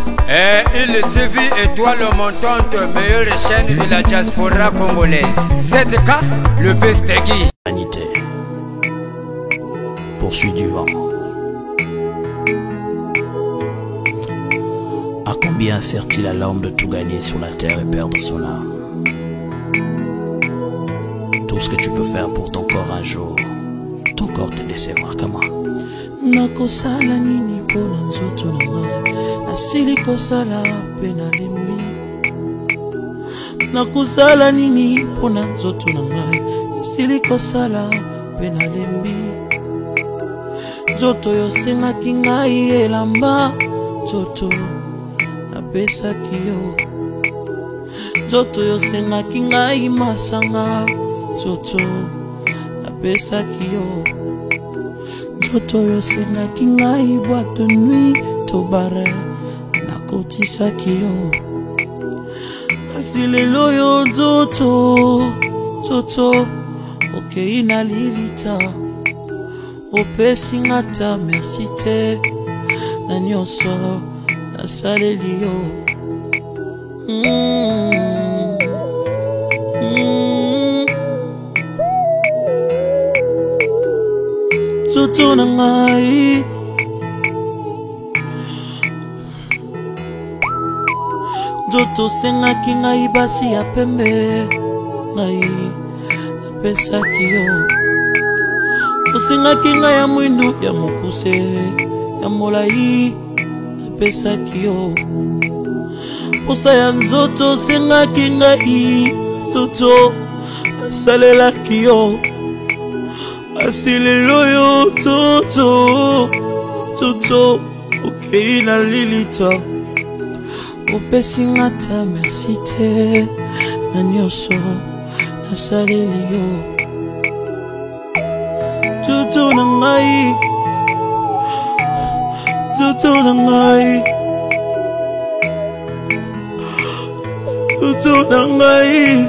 Il TV étoile montante, meilleure chaîne de la diaspora congolaise. ZK, le Bestegui. Humanité poursuit du vent. À combien sert-il à l'homme de tout gagner sur la terre et perdre son âme? Tout ce que tu peux faire pour ton corps un jour, ton corps te décevra. Comment? Nakosala nini pona nzoto na ngai, nasili kosala pe nalembi. Nakosala nini pona nzoto na ngai, nasili kosala pe nalembi. Nzoto yosengaki ngai elamba, nzoto napesaki yo. Nzoto yosengaki ngai masanga, nzoto napesaki yo. Nzoto yosengaki ngai boîte de nuit to bare, nakotisaki yo. Kasi lelo yo nzoto, nzoto okei na lilita, opesi ngata merci te na nyonso nasaleli yo. Nzoto na ngai, nzoto sengaki ngai basi ya pembe, ngai napesaki yo. Osengaki ngai ya mwindu ya mokuse ya molai, napesaki yo. Posa ya nzoto sengaki ngai, nzoto nasalelaki yo. Asi lelo yo nzoto, nzoto okei na lilita, opesi ngata merci te na nyonso nasaleli yo. Nzoto na ngai, nzoto na ngai, nzoto na ngai.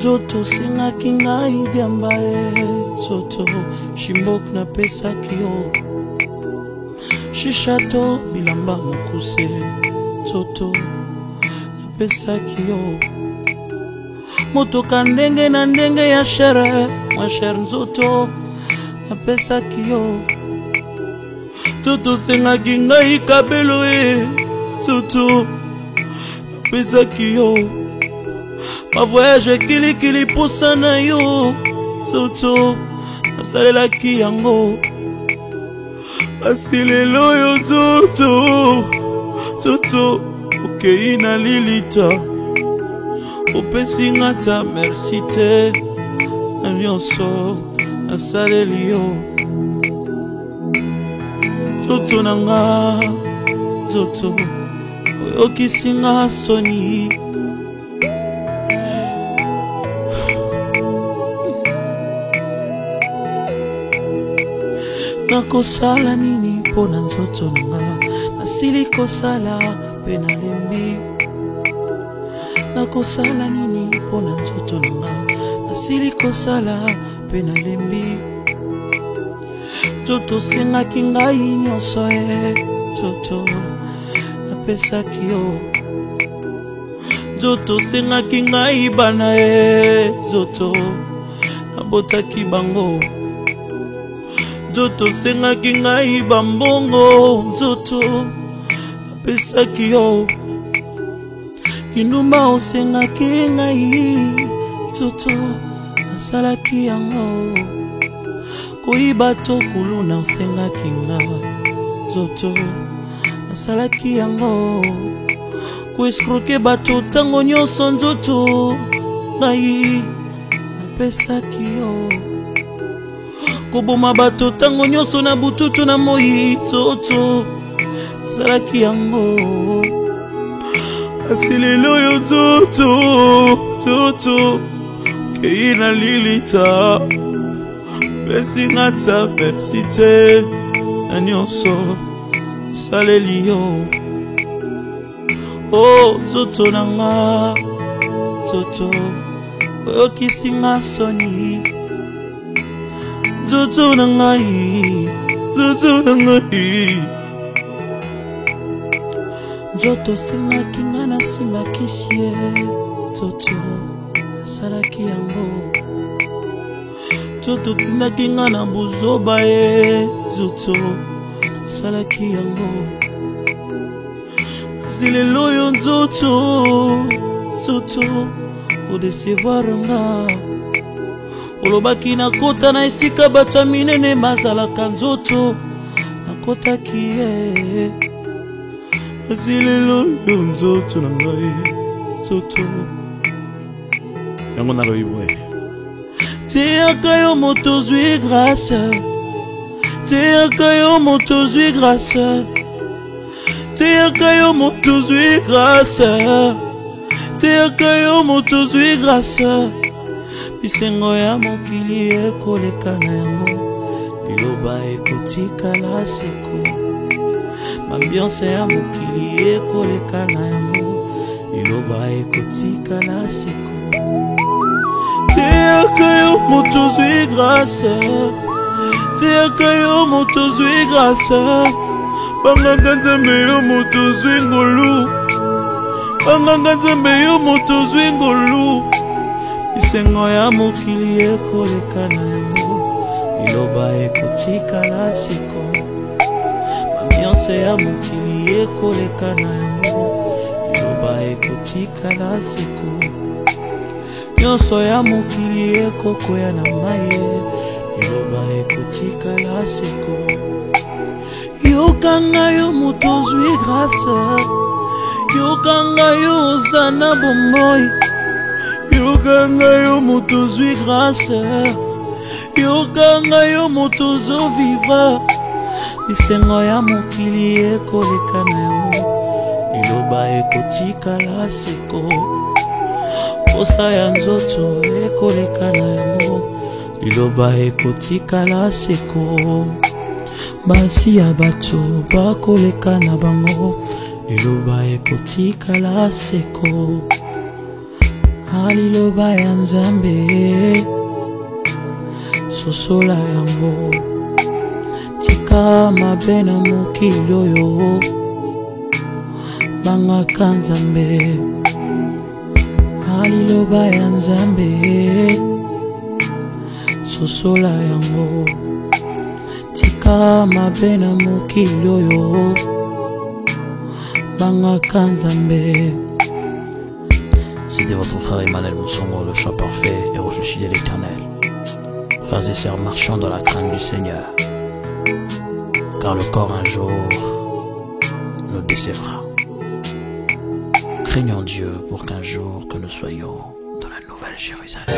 Nzoto sengaki ngai diamba nzoto shimbok napesaki yo. Shishato bilamba mokuse, nzoto napesaki yo. Motoka ndenge na ndenge ya shere, mwa shere nzoto napesaki yo. Nzoto sengaki ngai kabelo nzoto napesaki yo. Ma voyage kilikili posa na yo, nzoto nasalelaki yango. Asi lelo yo nzoto, nzoto okei na lilita, opesi ngata merci te na nyonso nasaleli yo. Nzoto na nga, nzoto oyokisi nga soni. Nakosala nini pona nzoto na nga, nasili kosala pe nalembi. Nakosala nini pona nzoto na nga, nasili kosala pe nalembi. Nzoto sengaki ngai nyonso nzoto napesaki yo. Nzoto sengaki ngai bana nzoto nabotaki bango. Nzoto sengaki ngai bambongo, nzoto napesaki yo. Kinuma osengaki ngai, nzoto nasalaki yango. Koyiba to kuluna osengaki nga, nzoto nasalaki yango. Koeskroke bato tango nyonso, nzoto ngai napesaki yo. Koboma bato tango nyonso na bututu na moi, nzoto nasalaki yango. Asi lelo yo nzoto, nzoto okei na lilita, pesi ngata merci te na nyonso nasaleli yo. Oh nzoto na nga, nzoto oyokisi nga soni. Nzoto na ngai, nzoto na ngai. Nzoto sengaki nga nasimbakisi ye, nzoto salaki yango. Nzoto tindaki nga na buzoba ye, nzoto salaki yango. Kasi lelo oyo nzoto odecevoir nga. Olobaki nakota na esika bato ya minene bazalaka, nzoto nakotaki ye. Kasi lelo oyo nzoto na ngai, nzoto yango naloyiboye. Teyaka yo moto zwi grâce, teyaka yo moto zwi grâce, teyaka yo moto zwi grâce, teyaka yo moto zwi grâce. Bisengo ya mokili ekoleka na yango, liloba ekotikala seko. Ambiance ya mokili ekoleka na yango, liloba ekotikala seko. Teyaka yo moto zwi grâce, teyaka yo moto zwi grâce. Banganga nzambe yo moto zwi ngolu, banganga nzambe yo moto zwi ngolu. Bisengo ya mokili ekoleka na yango, liloba ekotikala seko. Ambiance ya mokili ekoleka na yango, liloba ekotikala seko. Nyonso ya mokili ekokoya na maye, liloba ekotikala seko. Yokanga yo moto zwi grâce, yokanga yo ozana bomoi. Yokanga yo moto zwi grâce, yokanga yo moto zo vivre. Bisengo ya mokili ekoleka na yango, liloba ekotikala seko. Posa ya nzoto ekoleka na yango, liloba ekotikala seko. Basi ya bato bakoleka na bango, liloba ekotikala seko. Liloba ya Nzambe sosola yango. Tika mabe na mokili oyo, bangaka Nzambe. Liloba ya Nzambe sosola yango. Tika mabe na mokili oyo, bangaka Nzambe. C'était votre frère Emmanuel Moussongo, le chant parfait et réfléchi de l'Éternel. Frères et sœurs, marchons dans la crainte du Seigneur, car le corps un jour nous décevra. Craignons Dieu pour qu'un jour que nous soyons dans la nouvelle Jérusalem.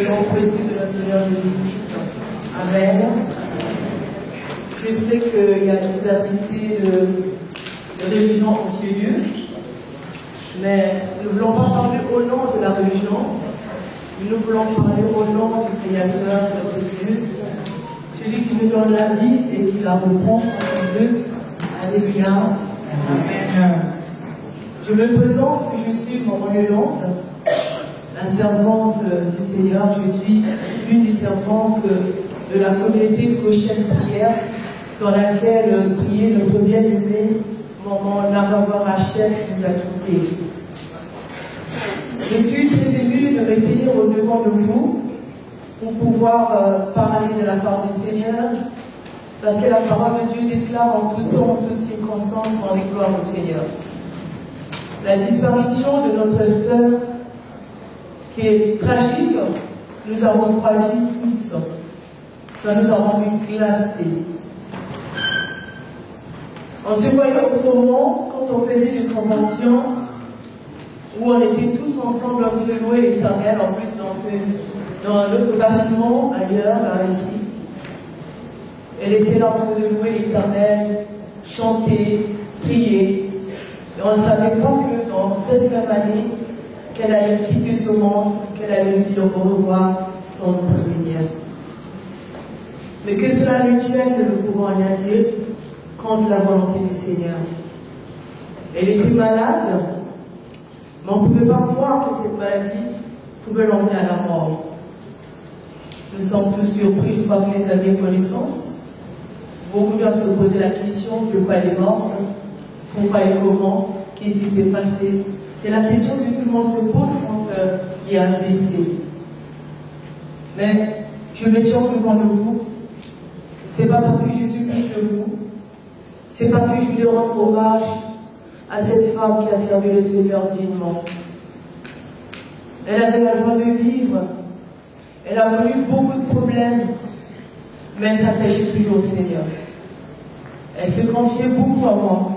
le nom précieux de notre Seigneur Jésus-Christ. Amen. Je sais qu'il y a une diversité de religions en ce lieu, mais nous ne voulons pas parler au nom de la religion, mais nous voulons parler au nom du Créateur, notre Dieu, celui qui nous donne la vie et qui la reprend quand il veut. Alléluia. Amen. Je me présente, je suis Maman Yolande, la servante du Seigneur. Je suis l'une des servantes de la communauté Goshen Prière, dans laquelle prier notre bien-aimé Maman Narawa Rachel nous a quittés. Je suis très émue de me tenir au devant de vous pour pouvoir parler de la part du Seigneur, parce que la parole de Dieu déclare en tout temps, en toutes circonstances, dans les gloires au Seigneur. La disparition de notre sœur, qui est tragique, nous avons refroidi tous. Ça nous a rendu glacés. On se voyait autrement quand on faisait des conventions où on était tous ensemble en train de louer l'Éternel, en plus dans l'autre bâtiment ailleurs, là, ici. Elle était là en train de louer l'Éternel, chanter, prier. Et on ne savait pas que dans cette même année, qu'elle allait quitter ce monde, qu'elle allait lui dire au revoir sans nous prévenir. Mais que cela lui tienne, nous ne pouvons rien dire contre la volonté du Seigneur. Elle était malade, mais on ne pouvait pas croire que cette maladie pouvait l'emmener à la mort. Nous sommes tous surpris, je crois que les amis ont connaissance. Beaucoup doivent se poser la question de pourquoi elle est morte, pourquoi et comment, qu'est-ce qui s'est passé. C'est la question que tout le monde se pose quand il y a un décès. Mais je me tiens devant vous. C'est pas parce que je suis plus que vous. C'est parce que je veux rendre hommage à cette femme qui a servi le Seigneur dignement. Elle avait la joie de vivre. Elle a connu beaucoup de problèmes, mais elle s'attachait toujours au Seigneur. Elle se confiait beaucoup à moi.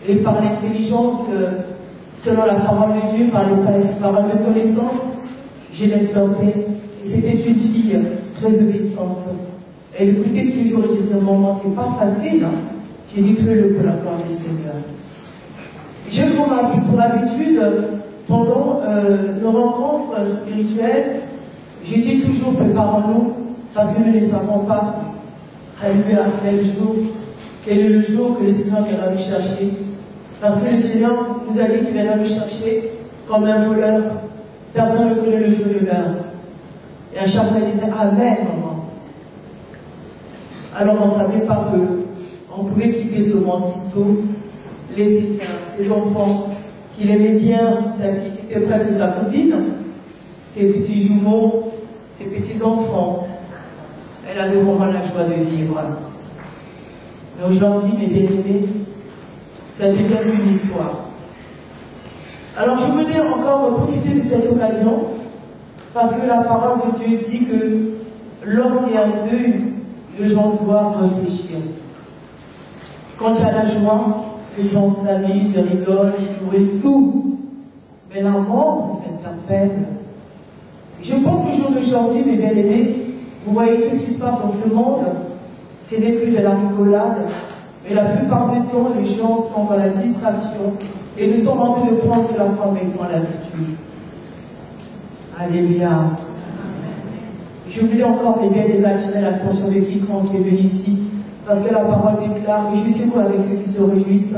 Et par l'intelligence que, selon la parole de Dieu, par les paroles de connaissance, je l'exhortais. Et c'était une fille très obéissante. Elle écoutait toujours et disait, maman, c'est pas facile. Hein. J'ai dit, fais-le pour la gloire du Seigneur. J'ai pour habitude, pendant nos rencontres spirituelles, je dis toujours, préparons-nous, parce que nous ne savons pas, alléluia, quel est le jour que le Seigneur viendra nous chercher. Parce que le Seigneur nous a dit qu'il viendra nous chercher comme un voleur. Personne ne connaît le jour de l'heure. Et à chaque fois, il disait, Amen, maman. Alors on ne savait pas qu'on pouvait quitter ce monde si tôt, laisser ses enfants qu'il aimait bien, celle qui était presque sa copine, ses petits jumeaux, ses petits-enfants. Elle avait vraiment la joie de vivre. Mais aujourd'hui, mes bien-aimés, ça devient une histoire. Alors je voudrais encore profiter de cette occasion, parce que la parole de Dieu dit que lorsqu'il y a un deuil, les gens doivent réfléchir. Quand il y a la joie, les gens s'amusent, rigolent, ils jouent et tout. Mais la mort nous interpelle. Je pense qu'au jour d'aujourd'hui, mes bien-aimés, vous voyez tout ce qui se passe dans ce monde, ce n'est plus de la rigolade, mais la plupart du temps, les gens sont dans la distraction et nous sommes en train de prendre sur la foi avec dans l'attitude. Alléluia. Je voulais encore, mes bien-aimés, attirer l'attention de quiconque est venu ici, parce que la parole déclare, réjouissez-vous avec ceux qui se réjouissent,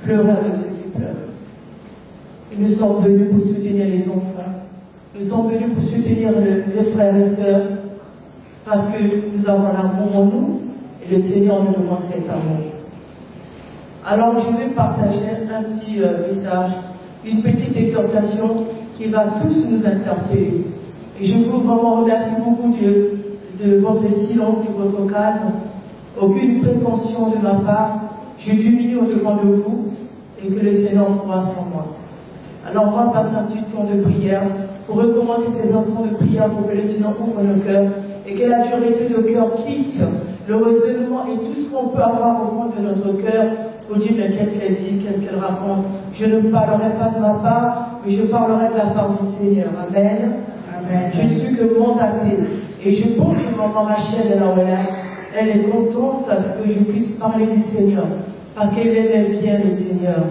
pleurez avec ceux qui pleurent. Et nous sommes venus pour soutenir les enfants. Nous sommes venus pour soutenir les frères et sœurs, parce que nous avons l'amour en nous, et le Seigneur nous demande cet amour. Alors je vais partager un petit message, une petite exhortation qui va tous nous interpeller. Et je vous vraiment remercie beaucoup de votre silence et votre calme. Aucune prétention de ma part. Je diminue au-devant de vous et que le Seigneur pourra sans moi. Alors on va passer un petit temps de prière pour recommander ces instants de prière pour que le Seigneur ouvre nos cœurs et que la dureté de cœur quitte le raisonnement et tout ce qu'on peut avoir au fond de notre cœur pour dire mais qu'est-ce qu'elle dit, qu'est-ce qu'elle raconte. Je ne parlerai pas de ma part, mais je parlerai de la part du Seigneur. Amen. Je ne suis que mandatée. Et je pense que maman Rachel est là où elle est contente à ce que je puisse parler du Seigneur. Parce qu'elle aimait bien le Seigneur.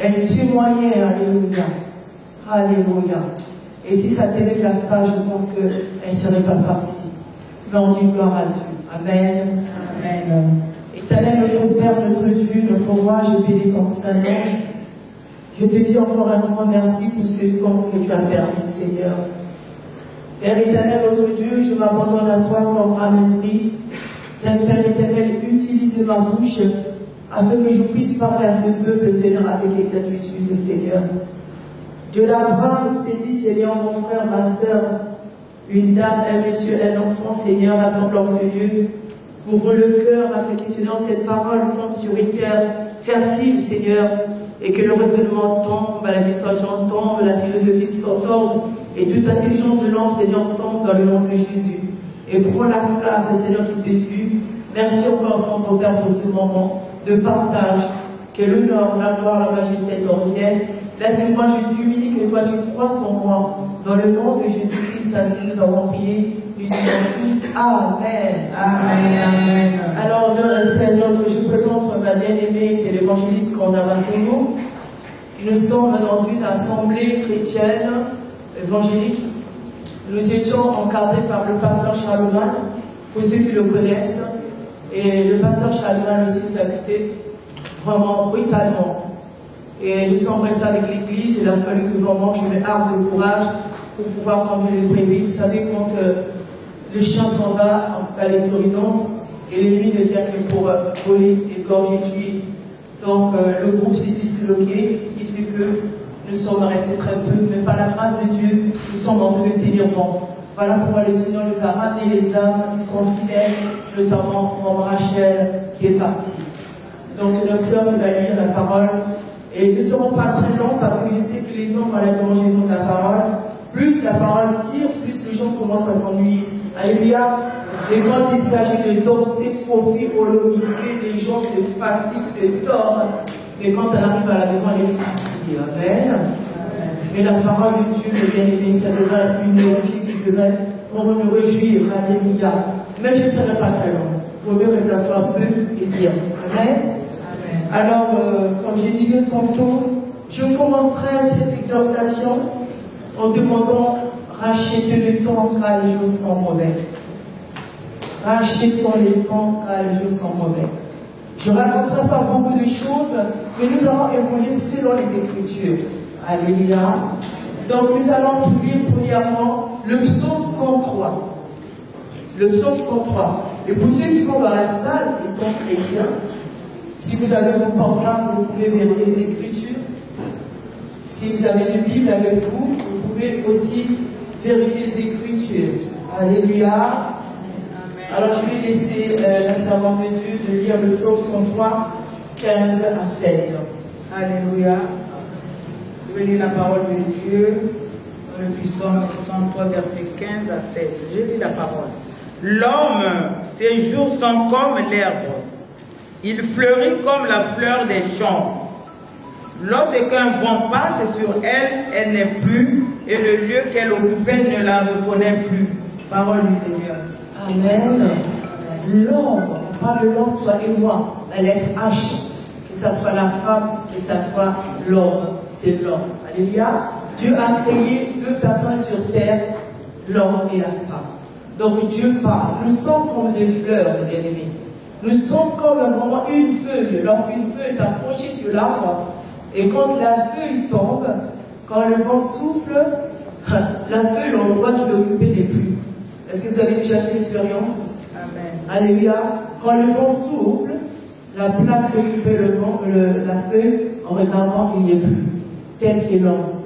Elle témoignait, alléluia. Alléluia. Et si ça t'aidait à ça, je pense qu'elle ne serait pas partie. Mais on dit gloire à Dieu. Amen. Amen. Éternel, notre Père, notre Dieu, notre roi, je bénis ton Saint-Nom. Je te dis encore un grand merci pour ce temps que tu as permis, Seigneur. Père éternel, notre Dieu, je m'abandonne à toi comme âme esprit. Père éternel, utilise ma bouche afin que je puisse parler à ce peuple, Seigneur, avec exactitude, Seigneur. Dieu l'Abraham, saisis, Seigneur, mon frère, ma soeur, une dame, un monsieur, un enfant, Seigneur, rassemblant ce lieu. Ouvre le cœur afin que, Seigneur, cette parole tombe sur une terre fertile, Seigneur, et que le raisonnement tombe, la distorsion tombe, la philosophie s'entende, et toute intelligence de l'homme, Seigneur, tombe dans le nom de Jésus. Et prends la place, Seigneur, qui t'est due. Merci encore, mon Père, pour ce moment de partage, que l'honneur, la gloire, la majesté t'en viennent. Laisse que moi je t'humilie, que toi tu crois en moi. Dans le nom de Jésus-Christ, ainsi nous avons prié. Nous disons tous Amen. Amen. Amen. Alors, le Seigneur que je présente, ma bien-aimée, c'est l'évangéliste Condamassimo. Nous sommes dans une assemblée chrétienne évangélique. Nous étions encadrés par le pasteur Charlemagne, pour ceux qui le connaissent. Et le pasteur Charlemagne aussi nous a quittés vraiment brutalement. Et nous sommes restés avec l'église. Il a fallu que vraiment je me arme de courage pour pouvoir conduire les brebis. Vous savez, quand le chien s'en va à l'estoridance, et l'ennemi ne vient que pour voler, égorger, tuer. Donc le groupe s'est disloqué, ce qui fait que nous sommes restés très peu, mais par la grâce de Dieu, nous sommes en train de tenir bon. Voilà pourquoi le Seigneur nous a ramené les âmes qui sont fidèles, notamment Maman Rachel qui est partie. Donc c'est notre sœur qui va lire la parole. Et nous ne serons pas très longs parce que je sais que les hommes à la conjugaison de la parole, plus la parole tire, plus les gens commencent à s'ennuyer. Alléluia. Et quand il s'agit de danser, profiter, holomiquer, les gens se fatiguent, se tordent. Mais quand elle arrive à la maison, elle est fatiguée. Amen. Mais la parole de Dieu, bien aimé, ça devrait être une énergie qui devrait pour nous réjouir. Alléluia. Mais je ne serai pas très long. Il vaut mieux que ça soit peu et bien. Amen. Alors, comme je disais tantôt, je commencerai cette exhortation en demandant rachetez le temps car les jours sont mauvais. Rachetons le temps car les jours sont mauvais. Je ne raconterai pas beaucoup de choses, mais nous allons évoluer selon les Écritures. Alléluia. Donc nous allons lire premièrement le psaume 103. Le psaume 103. Et pour ceux qui sont dans la salle, étant chrétiens, si vous avez vos portables, vous pouvez vérifier les Écritures. Si vous avez une Bible avec vous, vous pouvez aussi vérifier les Écritures. Alléluia. Amen. Alors je vais laisser la servante de Dieu de lire le psaume 103, 15 à 7. Alléluia. Je vais lire la parole de Dieu dans le psaume 103, verset 15 à 16. Je lis la parole. L'homme, ses jours sont comme l'herbe. Il fleurit comme la fleur des champs. Lorsqu'un vent passe sur elle, elle n'est plus, et le lieu qu'elle occupait ne la reconnaît plus. Parole du Seigneur. Amen. L'homme, on parle de l'homme, toi et moi, la lettre H, que ce soit la femme, que ce soit l'homme, c'est l'homme. Alléluia. Dieu a créé deux personnes sur terre, l'homme et la femme. Donc Dieu parle. Nous sommes comme des fleurs, bien-aimés. Nous sommes comme vraiment une feuille. Lorsqu'une feuille est accrochée sur l'arbre, et quand la feuille tombe, quand le vent souffle, la feuille, l'endroit qui l'occupait n'est plus. Est-ce que vous avez déjà fait l'expérience? Amen. Alléluia. Quand le vent souffle, la place qu'occupait le vent, la feuille, en regardant, il n'y est plus. Tel qu'est l'homme.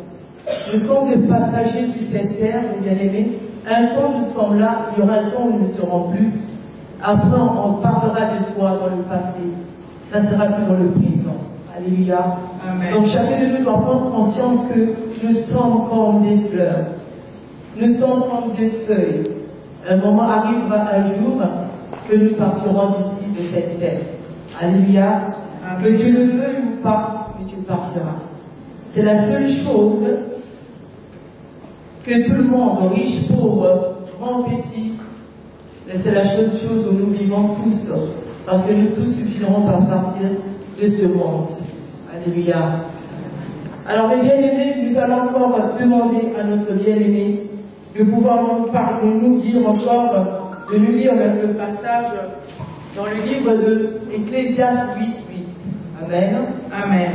Nous sommes des passagers sur cette terre, bien-aimés. Un temps nous sommes là, il y aura un temps où nous ne serons plus. Après, on parlera de toi dans le passé. Ça sera plus dans le présent. Alléluia. Amen. Donc chacun de nous doit prendre conscience que nous sommes comme des fleurs. Nous sommes comme des feuilles. Un moment arrivera un jour que nous partirons d'ici, de cette terre. Alléluia. Amen. Que Dieu le veuille ou pas, que tu partiras. C'est la seule chose que tout le monde, riche, pauvre, grand, petit, c'est la chose où nous vivons tous, parce que nous tous suffirons par partir de ce monde. Alléluia. Alors, mes bien-aimés, nous allons encore demander à notre bien-aimé de pouvoir nous dire encore, de nous lire le passage dans le livre de Ecclésiaste 8:8. Amen. Amen.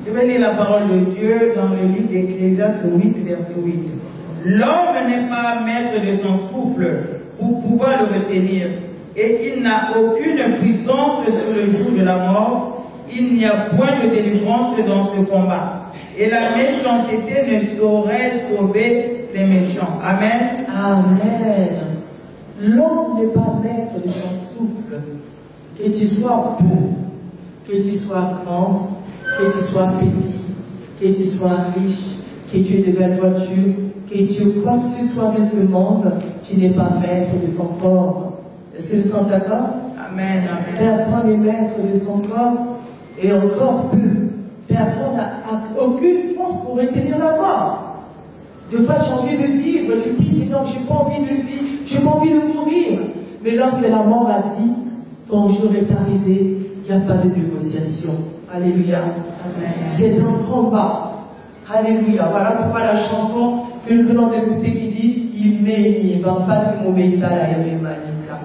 Je vais lire la parole de Dieu dans le livre d'Ecclésiaste 8, verset 8. L'homme n'est pas maître de son souffle pour pouvoir le retenir, et il n'a aucune puissance sur le jour de la mort. Il n'y a point de délivrance dans ce combat. Et la méchanceté ne saurait sauver les méchants. Amen. Amen. L'homme n'est pas maître de son souffle. Que tu sois peu, que tu sois grand, que tu sois petit, que tu sois riche, que tu aies de belles voitures, que tu aies quoi que ce soit de ce monde, tu n'es pas maître de ton corps. Est-ce que nous sommes d'accord? Amen. Amen. Personne n'est maître de son corps, et encore peu. Personne n'a aucune force pour retenir la mort. Des fois, j'ai envie de vivre, tu dis, Seigneur, j'ai pas envie de vivre, j'ai pas envie de mourir. Mais lorsque la mort a dit, ton jour est arrivé, il n'y a pas de négociation. Alléluia. Amen. C'est un combat. Alléluia. Voilà pourquoi la chanson que nous venons d'écouter qui dit, il m'est va passer mon métal à Manissa.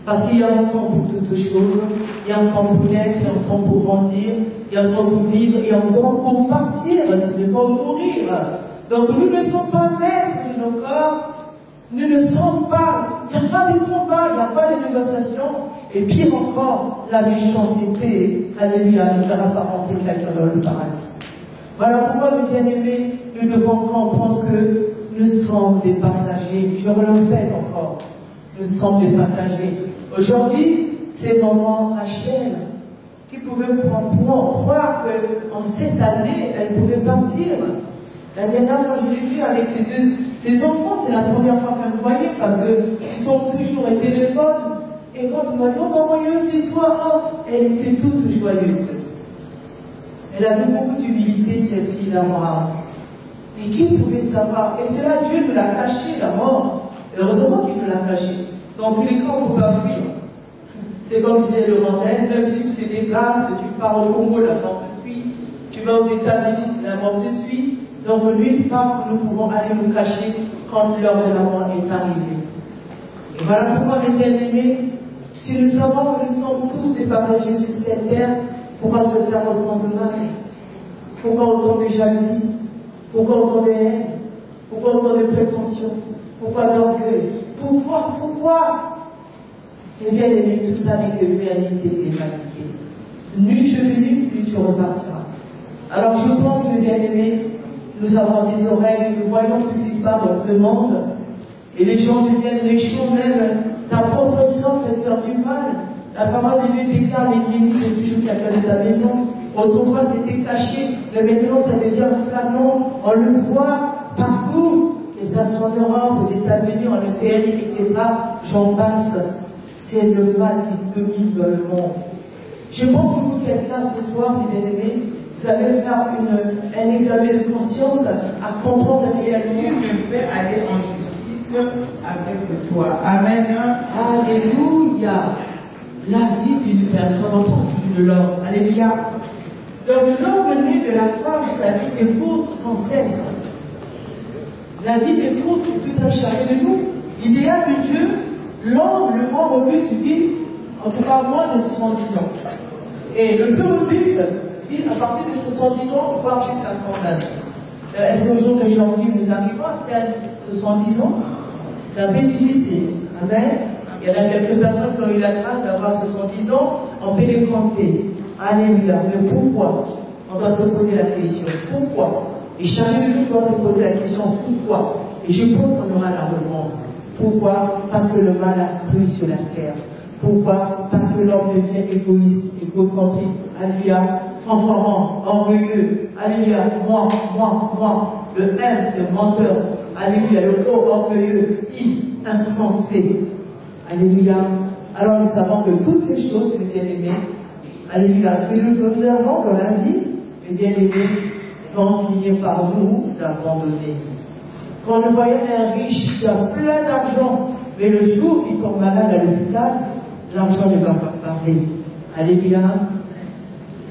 Parce qu'il y a un temps pour toutes choses, il y a un temps pour naître, il y a un temps pour grandir, il y a un temps pour vivre, il y a un temps pour partir, il y a un temps pour mourir. Donc nous ne sommes pas maîtres de nos corps, nous ne sommes pas, il n'y a pas de combat, il n'y a pas de négociation, et pire encore, la méchanceté, alléluia, ne fera pas rentrer quelqu'un dans le paradis. Voilà pourquoi, mes bien-aimés, nous devons comprendre que nous sommes des passagers, je le répète encore, nous sommes des passagers. Aujourd'hui, c'est maman Rachel qui pouvait croire qu'en cette année, elle pouvait partir. La dernière fois, je l'ai vue avec ses enfants, c'est la première fois qu'elle me voyait parce qu'ils sont toujours au téléphone. Et quand on m'a dit, oh maman, il y a aussi toi, oh, elle était toute joyeuse. Elle avait beaucoup d'humilité, cette fille-là, moi. Et qui pouvait savoir? Et cela, Dieu nous l'a caché, la mort. Heureusement qu'il nous l'a caché. Dans tous les cas, on ne peut pas fuir. C'est comme disait le Mandel, même si tu te déplaces, tu pars au Congo, la mort te suit. Tu vas aux États-Unis, la mort te suit. Donc, nulle part, nous pouvons aller nous cacher quand l'heure de la mort est arrivée. Et voilà pourquoi, mes bien-aimés, si nous savons que nous sommes tous des passagers sur cette terre, pourquoi se faire autant de mal? Pourquoi autant de jalousie? Pourquoi autant de haine? Pourquoi autant de prétention? Pourquoi d'orgueil? Pourquoi? Eh bien, aimé, tout ça n'est que réalité et vanité. Plus tu es venu, plus tu repartiras. Alors, je pense que, bien aimé, nous avons des oreilles, nous voyons tout ce qui se passe dans ce monde. Et les gens deviennent méchants, même ta propre sang peut te faire du mal. La parole de Dieu déclare, l'église, c'est toujours quelqu'un de ta maison. Autrefois, c'était caché, mais maintenant, ça devient flagrant. On le voit partout. Que ça soit en Europe, aux États-Unis, en Océanie, etc. J'en passe. C'est le mal qui domine dans le monde. Je pense que vous qui êtes là ce soir, mes bien-aimés, vous allez faire un examen de conscience à comprendre réellement. Dieu me fait aller en justice avec toi. Amen. Alléluia. La vie d'une personne en tant que de l'homme. Alléluia. Donc l'homme né de la femme, sa vie est courte sans cesse. La vie est courte pour tout un chacun de nous. L'idéal de Dieu, l'homme le moins robuste vit en tout cas moins de 70 ans. Et le plus robuste vit à partir de 70 ans, voire jusqu'à 100 ans. Est-ce qu'au jour que j'en vis, nous arrivons à atteindre 70 ans? C'est un peu difficile. Amen. Il y en a quelques personnes qui ont eu la grâce d'avoir 70 ans, on peut les compter. Alléluia. Mais pourquoi? On doit se poser la question. Pourquoi? Et chacun de nous doit se poser la question. Pourquoi? Et je pense qu'on aura la réponse. Pourquoi? Parce que le mal a cru sur la terre. Pourquoi? Parce que l'homme devient égoïste, égocentrique. Alléluia. Fanfarant, orgueilleux. Alléluia. Moi. Le M, c'est menteur. Alléluia. Le O, orgueilleux. I, insensé. Alléluia. Alors nous savons que toutes ces choses, mes bien-aimés, alléluia, que nous avons dans la vie, mes bien-aimés, vont finir par nous abandonner. Quand on voyait un riche qui a plein d'argent, mais le jour où il tombe malade à l'hôpital, l'argent ne va pas parler. Alléluia.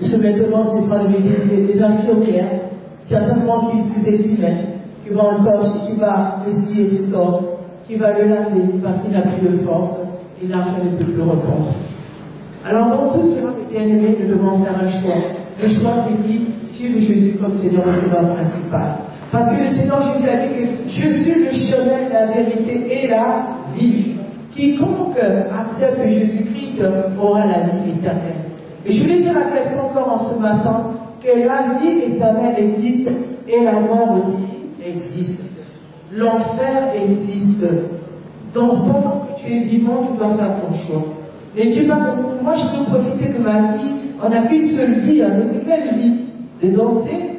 Ce maintenant, ce sera des infirmières, certainement qui sous-estimaient, qui vont encore, qui va essuyer ses corps, qui va le laver parce qu'il n'a plus de force et l'argent ne peut plus le répondre. Alors, dans tout cela, mes bien-aimés, nous devons faire un choix. Le choix, c'est qui? Suivre Jésus comme Seigneur et Sauveur principal. Parce que le Seigneur Jésus a dit que je suis le chemin, la vérité et la vie. Quiconque accepte Jésus-Christ aura la vie éternelle. Et je voulais dire à quelqu'un encore en ce matin que la vie éternelle existe et la mort aussi existe. L'enfer existe. Donc, pendant que tu es vivant, tu dois faire ton choix. Et tu vas, moi, je peux profiter de ma vie. On n'a qu'une seule vie, hein, mais c'est quelle vie? De danser,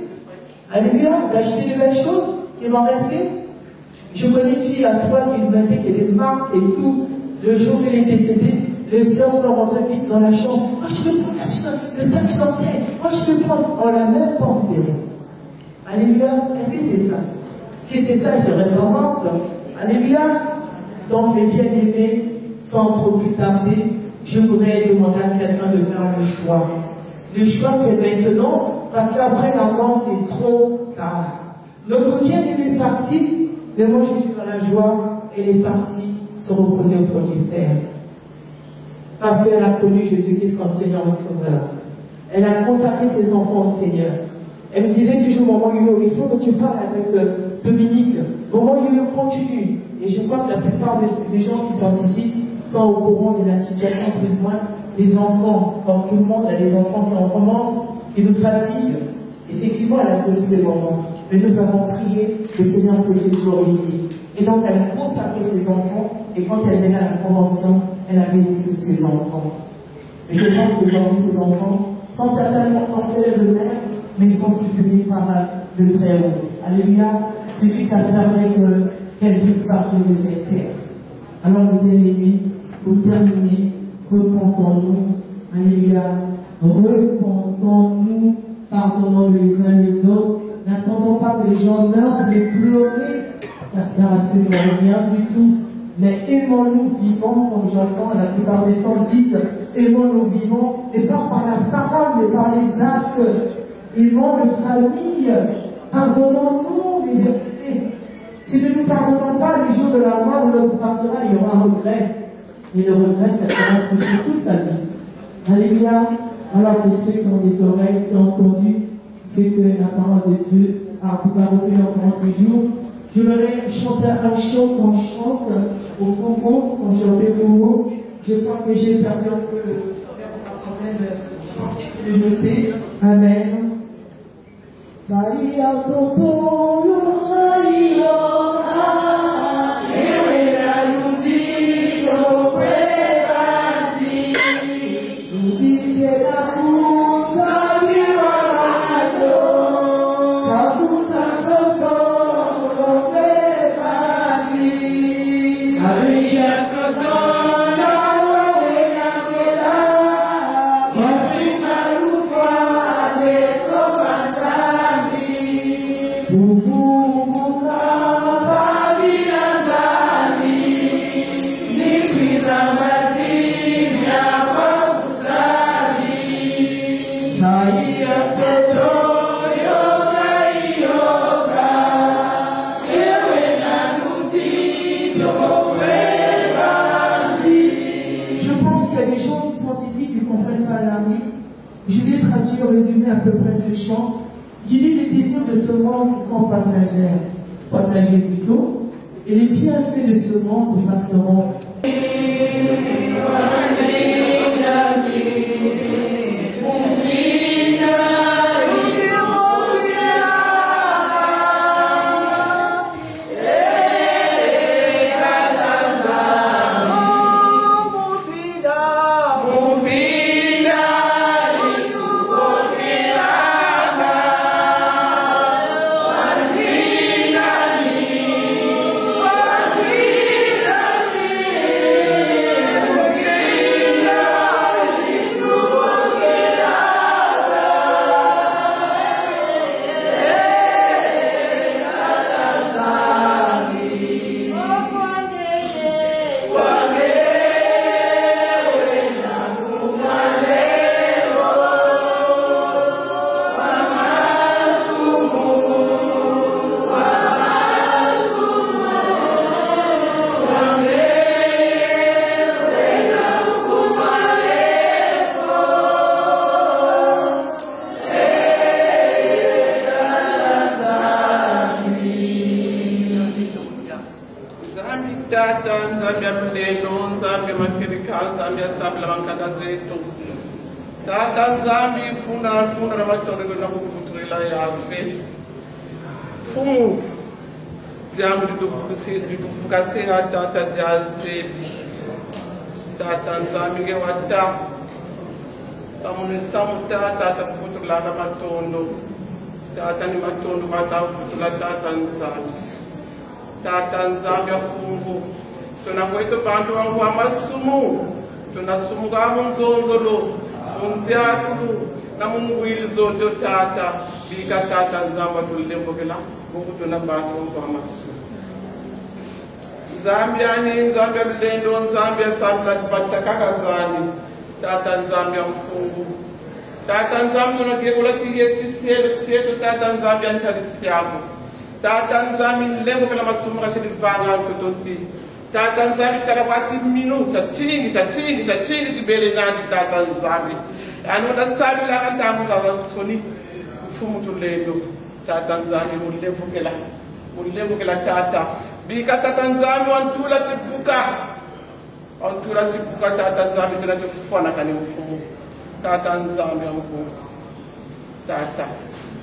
alléluia, d'acheter de belles choses, il m'en restait. Je connais une fille à toi qui m'a dit qu'elle est marque et tout. Le jour qu'elle est décédée, les sœurs sont rentrées vite dans la chambre. Moi, je peux prendre le sac chancel. Moi, je peux prendre. On l'a même pas enterré. Alléluia. Est-ce que c'est ça? Si c'est ça, elle serait pas morte. Alléluia. Donc, mes bien-aimés, sans trop plus tarder, je voudrais demander à quelqu'un de faire le choix. Le choix, c'est maintenant, parce qu'après la mort, c'est trop tard. Notre bien-aimé est parti, mais moi, je suis dans la joie, elle est partie se reposer au trône du Père. Parce qu'elle a connu Jésus-Christ comme Seigneur et Sauveur. Elle a consacré ses enfants au Seigneur. Elle me disait toujours, maman Yuyo, il faut que tu parles avec Dominique. Maman Yuyo, continue. Et je crois que la plupart des gens qui sont ici sont au courant de la situation, plus ou moins, des enfants. Comme tout le monde, il y a des enfants qui ont un moment qui nous fatiguent. Effectivement, elle a connu ces moments. Mais nous avons prié, le Seigneur s'est fait glorifier. Et donc, elle a consacré ses enfants, et quand elle venait à la convention, elle a béni ses enfants. Et je pense que aujourd'hui, ces enfants sont certainement entraînés de mère, mais ils sont soutenus par le Très-Haut. Alléluia, celui qui a permis qu'elle puisse partir de cette terre. Alors, nous bien-aimés, pour terminer, repentons-nous. Alléluia, repentons-nous, pardonnons les uns les autres. N'attendons pas que les gens meurent pour les pleurer. Ça ne sert absolument rien du tout. Mais aimons-nous vivants, comme j'entends la plupart des temps disent, aimons-nous vivants, et pas par la parole, mais par les actes. Aimons notre famille, pardonnons-nous les vérités. Si nous ne nous pardonnons pas, les jours de la mort, on partira, il y aura un regret. Et le regret, ça sera sur toute la vie. Alléluia. Alors que ceux qui ont des oreilles, qui ont entendu, c'est que la parole de Dieu a parlé encore ces jours. Je voudrais chanter un chant qu'on chante au Congo, qu'on chantait au Congo. Je crois que j'ai perdu un peu le quand même chanter, le noter. Amen. Salia Toto, résumer à peu près ce chant. Il est les désirs de ce monde qui sont passagers plutôt, et les bienfaits de ce monde passeront. Tata Nzambi ya Mlelo, Nzambi ya Makirika, Nzambi ya Sabila Mankada zetu. Tata Nzambi funa na matondo na kufuturila yawe. Fumu jambo litufukase Tata jazebi. Tata Nzambi nge wata. Samune samuta Tata kufuturila na matondo. Tata ni matondo wata kufuturila Tata Nzambi. Tata Nzambi ya Mungu. Tunakwenda bantu wangu wa masumu. Tunasumuga munzonzolo. Unziatu na Mungu ilizoto Tata. Bika Tata Nzambi tulilembo kila. Mungu tunabantu wangu wa masumu. Nzambi ani Nzambi ya Mlendo. Nzambi ya Sabila Batakaka zani. Tata Nzambi ya Mungu. Tata Nzambi tunakekula tiyetu Tata Nzambi ya ntarisiabu. Tata Nzambi lembo kala masumu kashiri vanga kutonti. Tata Nzambi kala wati minu chachingi chibele nani Tata Nzambi. Anona sabi la kantamu la wansoni mfumu tulendo. Tata Nzambi mulembo kala Tata. Bika Tata Nzambi wantula chibuka Tata Nzambi tunachofana kani mfumu. Tata Nzambi ya mfumu. Tata.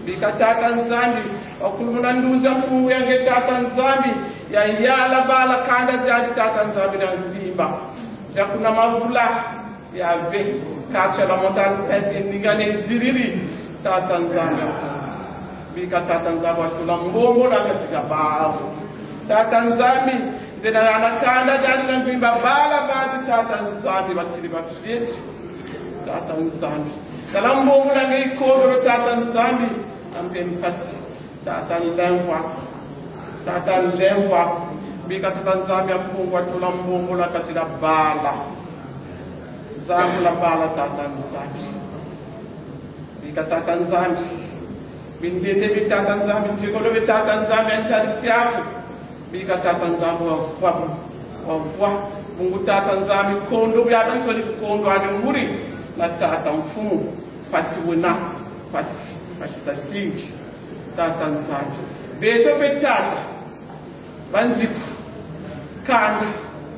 Bika Tata Nzambi okulumuna nduza Mungu yange Tata Nzambi ya yala bala kanda jadi Tata Nzambi na vimba ya kuna mavula ya ve kacha la montagne sainte ningane jiriri Tata Nzambi bika Tata Nzambi atula mbongo na katika babu Tata Nzambi zina anakanda jadi na vimba bala badi Tata Nzambi batili bafiti Tata Nzambi kala mbongo na ngai kodro Tata Nzambi amben pasi Tata Nlemva bika Tata Nzambi ya Mungu atula mbongo la katila bala Zambu la bala Tata Nzambi bika Tata Nzambi bindende bi Tata Nzambi jikolo bi Tata Nzambi antarisiaku bika Tata Nzambi wavua Mungu Tata Nzambi kondo byaba nsoni kondo ani muri na Tata mfumu pasi wena pasi zashingi Tata Nzambi beto betata banziku kanda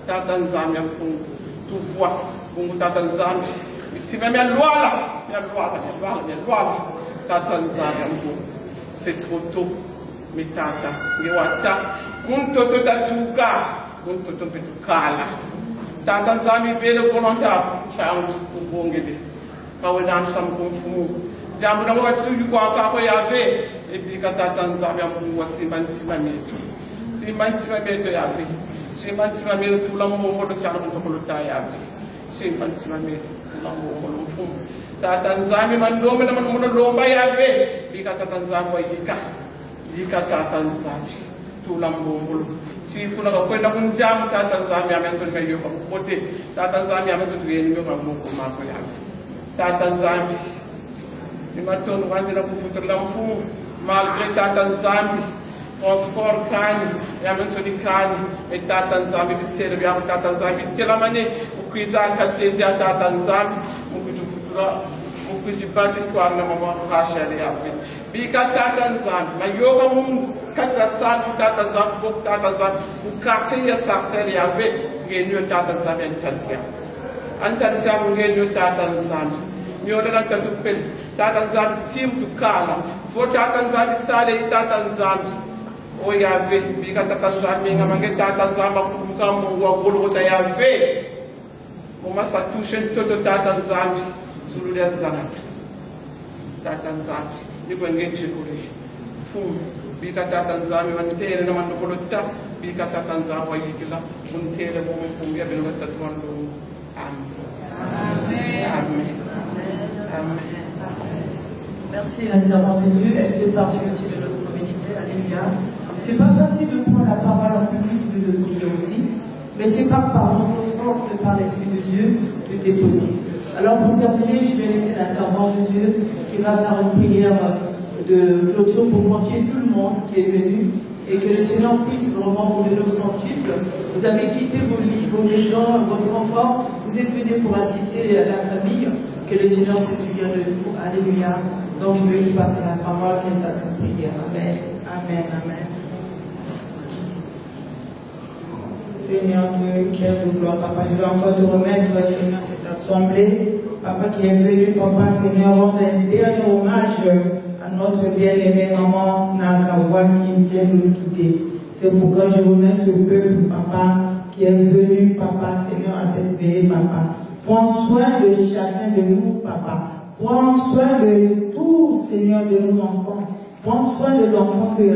Tata Nzambi ya Mungu tuvua Mungu Tata Nzambi itime melwala Tata Nzambi ya Mungu c'est trop tôt mitata ngewata muntoto tatuka muntoto betukala Tata Nzambi bele volontaire changu kubongele kawe namsa mfumu jambo na watu kwa papa yave ebika Tata Nzambi ya Mungu simba ntima meto yave simba ntima meto tula mbongo chana mtokolo ta yave simba ntima meto tula mbongo mfumu Tata Nzambi mandome na mano lomba yave bika Tata Nzambi yika Tata Nzambi tula mbongo sifu na kwenda kunjamu Tata Nzambi amenzo meyo kwa kupote Tata Nzambi amenzo tuyeni kwa Mungu mako yave Tata Nzambi ni matono wanzira kufuturila mfumu malgré Tata Nzambi transport kani ya mentoni kani Tata Nzambi bisere bya Tata Nzambi telamane ukwiza katseja Tata Nzambi mukutufutura mukujibati kwa na mama hashari yapi bika Tata Nzambi mayoga mungu katra sana Tata Nzambi fok Tata Nzambi ukate ya sakseri yapi ngenyo Tata Nzambi antarisia ngenyo Tata Nzambi nyoda na katupel Tata Nzambi sim tukala fo Tata Nzambi sale Tata Nzambi o yave bika Tata Nzambi ngamange Tata Nzambi kubuka Mungu wa golgota yave moma sa touche toto Tata Nzambi sulu ya zakata Tata Nzambi ni kwengenje kule fumu bika Tata Nzambi wantere na mandokolota bika Tata Nzambi wayikila muntere mo mfumbia bino batatuando amen amen amen. Merci la servante de Dieu, elle fait partie aussi de notre communauté, alléluia. C'est pas facile de prendre la parole en public de le prier aussi, mais c'est pas par notre force que par l'Esprit de Dieu que c'est possible. Alors pour terminer, je vais laisser la servante de Dieu qui va faire une prière de clôture pour confier tout le monde qui est venu et que le Seigneur puisse vraiment vous donner au centuple. Vous avez quitté vos lits, vos maisons, votre confort, vous êtes venus pour assister à la famille. Que le Seigneur se souvienne de vous. Alléluia. Donc je vais lui passer la parole, qu'elle fasse une prière. Amen. Amen. Amen. Seigneur Dieu, qui est de gloire, Papa, je vais encore te remettre, Seigneur, cette assemblée, Papa, qui est venu, Papa, Seigneur, rendre un dernier hommage à notre bien-aimée maman Nakawa qui vient de nous quitter. C'est pourquoi je remets ce peuple, Papa, qui est venu, Papa, Seigneur, à cette veillée, Papa. Prends soin de chacun de nous, Papa. Prends soin de tout, Seigneur, de nos enfants. Prends soin des enfants que tu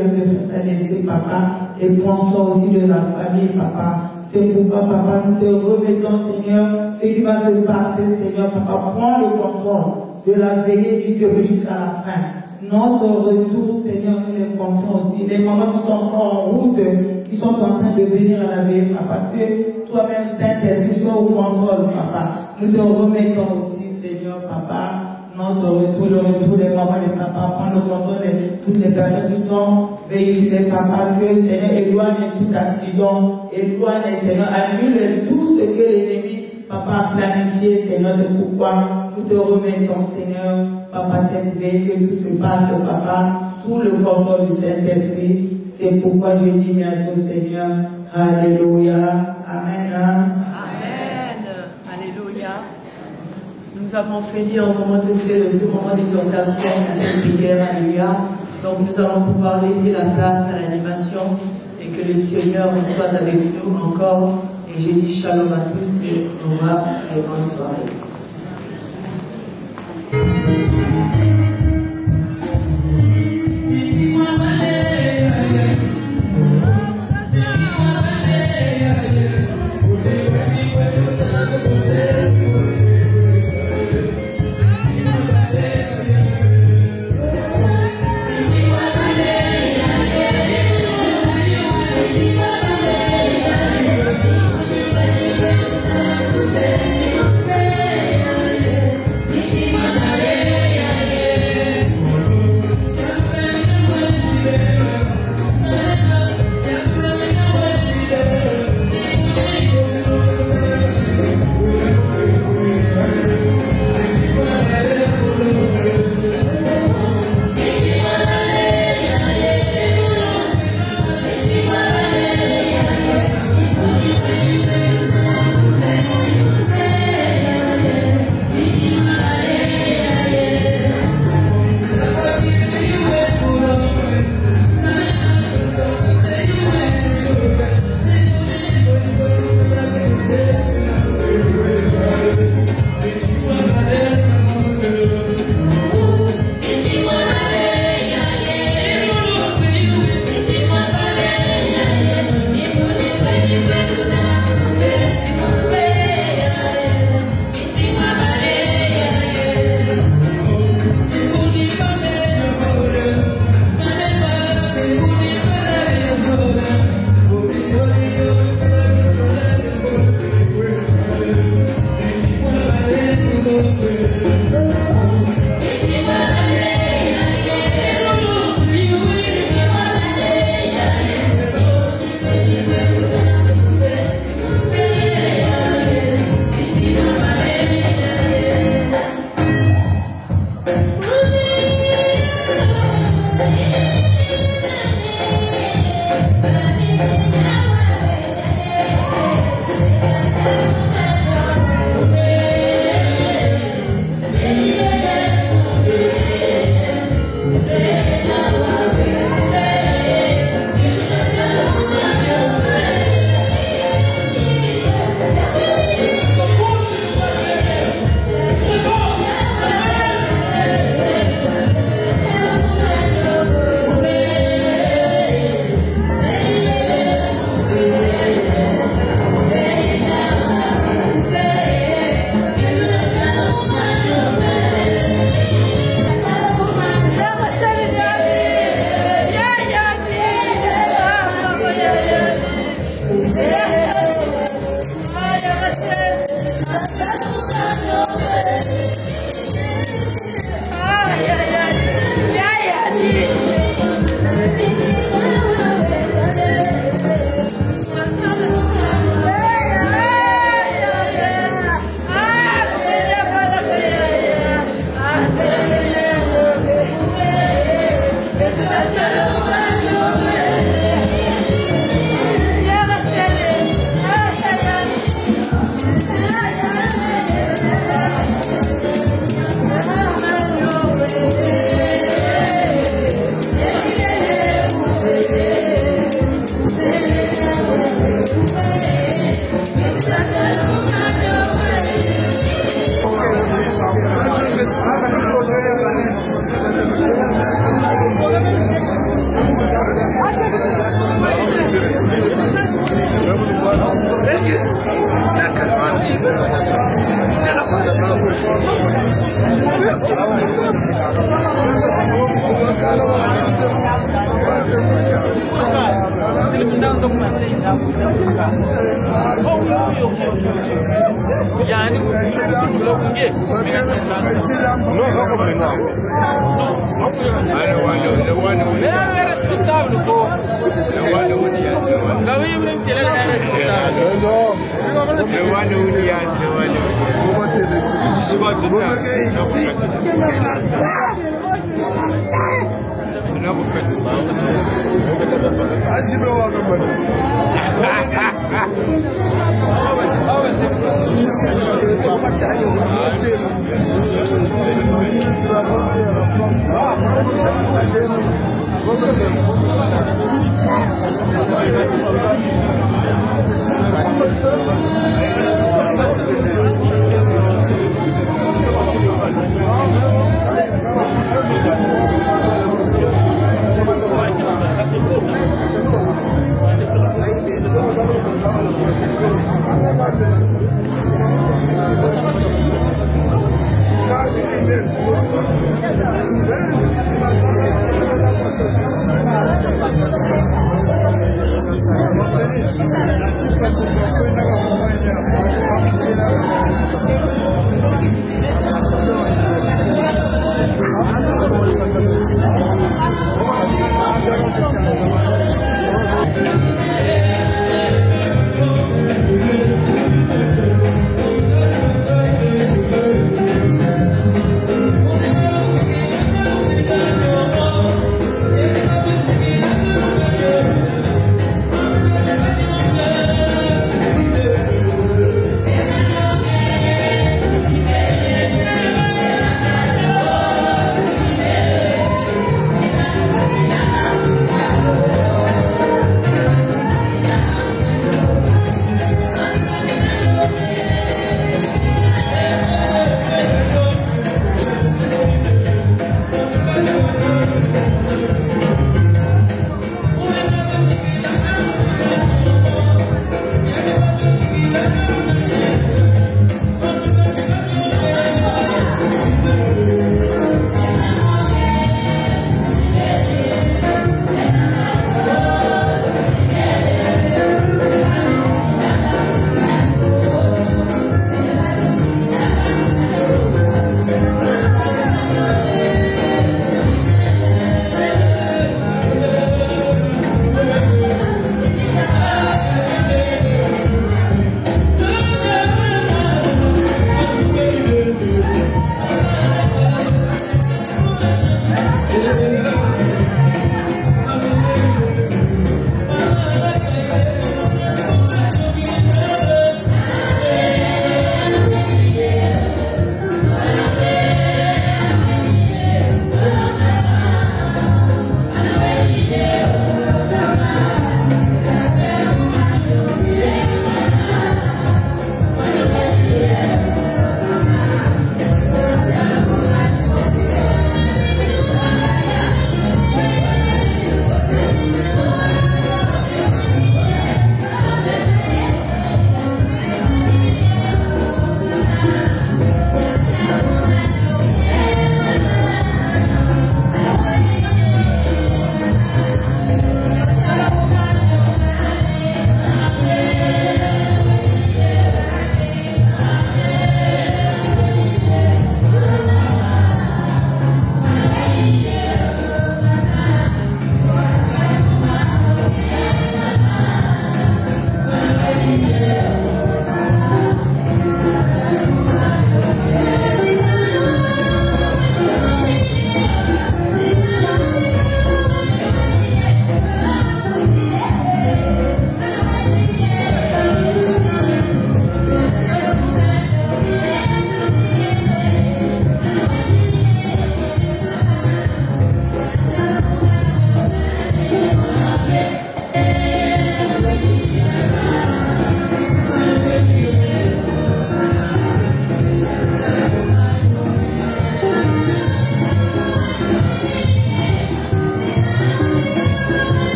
as laissés, Papa. Et prends soin aussi de la famille, Papa. C'est pourquoi, Papa, nous te remettons, Seigneur, ce qui va se passer, Seigneur, Papa. Prends le contrôle de la veillée du Dieu jusqu'à la fin. Notre retour, Seigneur, nous les confions aussi. Les mamans qui sont encore en route, qui sont en train de venir à la veille, Papa, que toi-même, Saint-Esprit, sois au contrôle, Papa. Nous te remettons aussi, Seigneur, Papa. Notre retour, le retour des mamans, des papas, prends le contrôle de toutes les personnes qui sont véhiculées, Papa, que Seigneur éloigne tout accident, éloigne, Seigneur, annule tout ce que l'ennemi, Papa, a planifié, Seigneur, c'est pourquoi nous te remettons, Seigneur, Papa, cette veille, que tout se passe, Papa, sous le contrôle du Saint-Esprit. C'est pourquoi je dis merci au Seigneur. Alléluia. Amen. Amen. Alléluia. Nous avons fini au moment de ce moment d'exhortation, de cette prière. Alléluia. Donc nous allons pouvoir laisser la place à l'animation et que le Seigneur soit avec nous encore. Et je dis shalom à tous et au revoir et bonne soirée.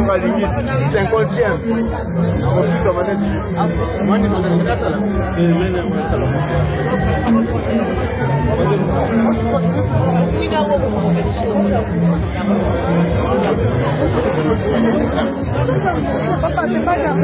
Ma limite, 50e. Ensuite, on va mettre. Moi, je vais ça là. Papa, c'est pas grave,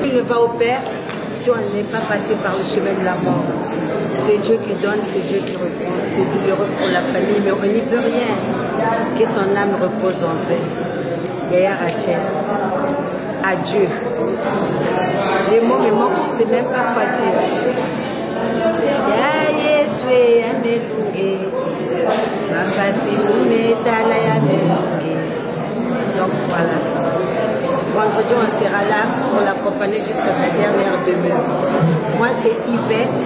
Il ne va au Père si on n'est pas passé par le chemin de la mort. C'est Dieu qui donne, c'est Dieu qui reprend. C'est douloureux pour la famille, mais on n'y peut rien. Que son âme repose en paix. Yaya Rachel, adieu. Les mots me manquent, je ne sais même pas quoi dire. Donc voilà. Vendredi, on sera là pour l'accompagner jusqu'à sa dernière demeure. Moi, c'est Yvette,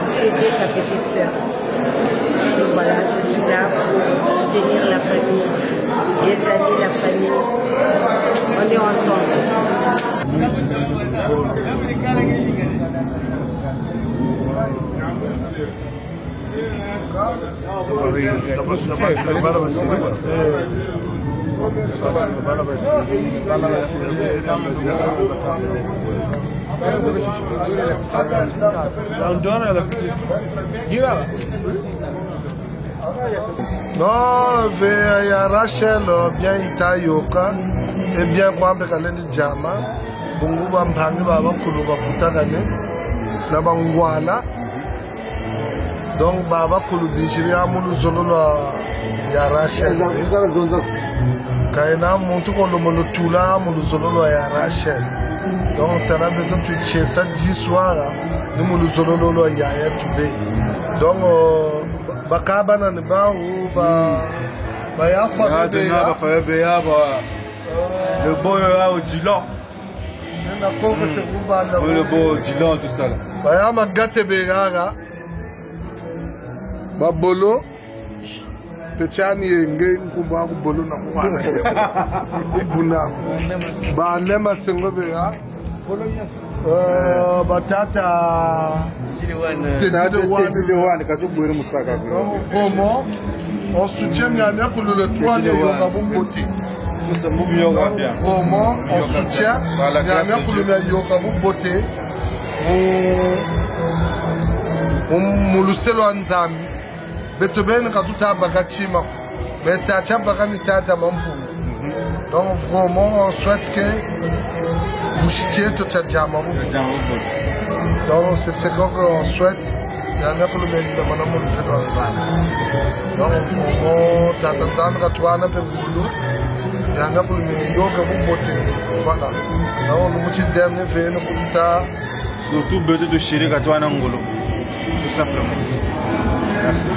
c'était sa petite sœur. Et voilà, je suis là pour soutenir la famille, les amis, la famille. On est ensemble. Non, veya Rachel bien itayoka et bien kwambe kalendi jama bungu bampangi baba kuluba kutakane na bangwala donc baba kulubishiri amulu zololo ya Rachel kaina muntu kolomono tula amulu zololo ya Rachel donc tana beto tu chesa 10 soir ni mulu zololo ya today donc bakabana ne ba ou ba ya fa de ya fa be ya ba le bon au Dilan na ko que c'est kubanda le bon Dilan tout ça là ba ya magate be gaga ba bolo pechani yenge nkumba ku bolo na mwana ibuna ba nema sengo be ya batata comment on soutient Nyamia pour le 3 de Yokabumbote. Comment on soutient Nyamia pour le Yokabumbote. Muluselo Anzami. Betobene Katuta Bagachima. Betacha Bagani Tata Mampu. Donc vraiment on souhaite que vous chitiez tout ça. Donc c'est ce qu'on souhaite. Il y a un peu de mérite de mon amour de donc on t'attend à toi un peu boulot. Il y a un peu de mérite que vous votez. Voilà. Donc nous petit dernier fait nous pour surtout besoin de chérir à toi en Angolo. Tout simplement. Merci.